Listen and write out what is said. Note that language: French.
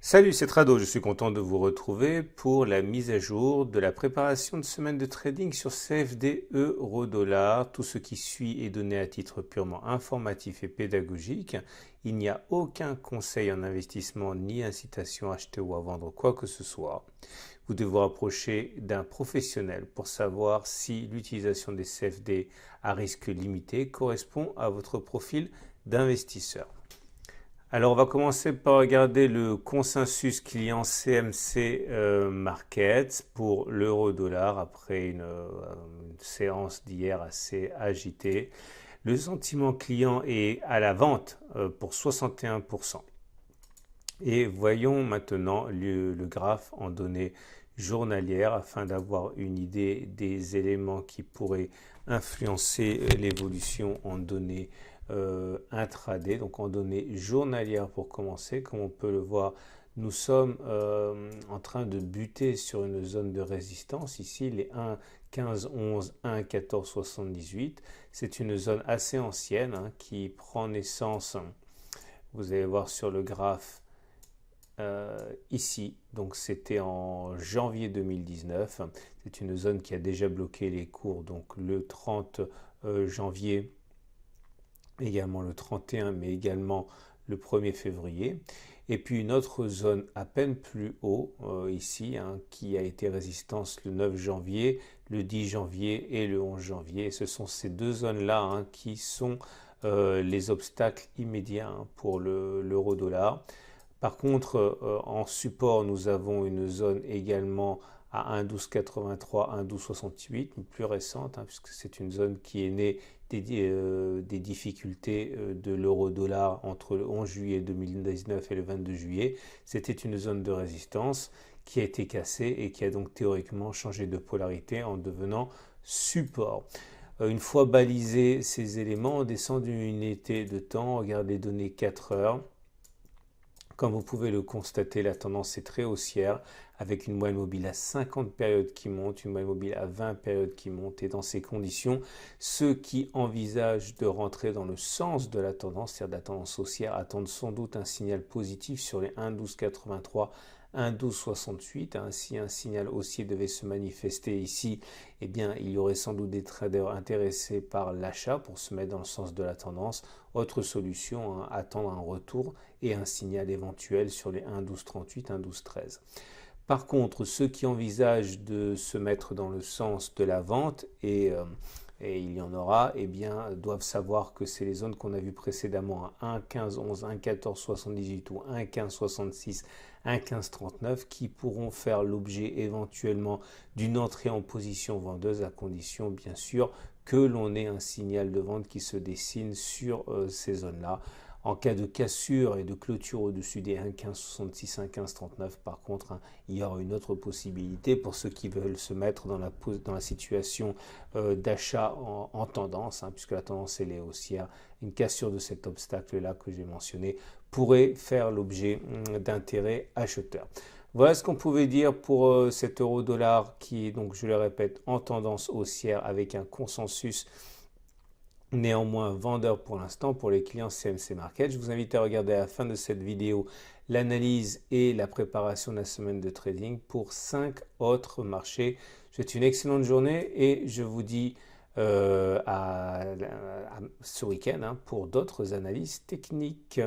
Salut, c'est Trado, je suis content de vous retrouver pour la mise à jour de la préparation de semaine de trading sur CFD euro-dollar. Tout ce qui suit est donné à titre purement informatif et pédagogique. Il n'y a aucun conseil en investissement ni incitation à acheter ou à vendre quoi que ce soit. Vous devez vous rapprocher d'un professionnel pour savoir si l'utilisation des CFD à risque limité correspond à votre profil d'investisseur. Alors, on va commencer par regarder le consensus client CMC Markets pour l'euro-dollar après une séance d'hier assez agitée. Le sentiment client est à la vente pour 61%. Et voyons maintenant le graphe en données journalières afin d'avoir une idée des éléments qui pourraient influencer l'évolution en données intraday, donc en données journalières pour commencer. Comme on peut le voir, nous sommes en train de buter sur une zone de résistance ici, les 1,1511, 1,1478. C'est une zone assez ancienne qui prend naissance, vous allez voir sur le graphe, ici, donc c'était en janvier 2019. C'est une zone qui a déjà bloqué les cours, donc le 30 janvier, également le 31, mais également le 1er février. Et puis une autre zone à peine plus haut, ici, qui a été résistance le 9 janvier, le 10 janvier et le 11 janvier. Et ce sont ces deux zones-là qui sont les obstacles immédiats pour l'euro-dollar. Par contre, en support, nous avons une zone également à 1,1283, 1,1268, plus récente, puisque c'est une zone qui est née des difficultés de l'euro-dollar entre le 11 juillet 2019 et le 22 juillet. C'était une zone de résistance qui a été cassée et qui a donc théoriquement changé de polarité en devenant support. Une fois balisés ces éléments, on descend d'une unité de temps, on regarde les données 4 heures. Comme vous pouvez le constater, la tendance est très haussière avec une moyenne mobile à 50 périodes qui monte, une moyenne mobile à 20 périodes qui monte. Et dans ces conditions, ceux qui envisagent de rentrer dans le sens de la tendance, c'est-à-dire de la tendance haussière, attendent sans doute un signal positif sur les 1,1283, 1,1268. Si un signal haussier devait se manifester ici, eh bien, il y aurait sans doute des traders intéressés par l'achat pour se mettre dans le sens de la tendance. Autre solution, attendre un retour et un signal éventuel sur les 1,1238, 1,1213. Par contre, ceux qui envisagent de se mettre dans le sens de la vente, et il y en aura, eh bien, doivent savoir que c'est les zones qu'on a vues précédemment, 1,1511, 1,1478 ou 1,1566, 1,1539, qui pourront faire l'objet éventuellement d'une entrée en position vendeuse, à condition bien sûr que l'on ait un signal de vente qui se dessine sur ces zones-là. En cas de cassure et de clôture au-dessus des 1,1566, 1,1539, par contre, il y aura une autre possibilité pour ceux qui veulent se mettre dans la situation d'achat en tendance, puisque la tendance elle est haussière. Une cassure de cet obstacle-là que j'ai mentionné pourrait faire l'objet d'intérêt acheteur. Voilà ce qu'on pouvait dire pour cet euro-dollar qui est, donc je le répète, en tendance haussière avec un consensus néanmoins vendeur pour l'instant pour les clients CMC Market. Je vous invite à regarder à la fin de cette vidéo l'analyse et la préparation de la semaine de trading pour 5 autres marchés. Je vous souhaite une excellente journée et je vous dis à ce week-end pour d'autres analyses techniques.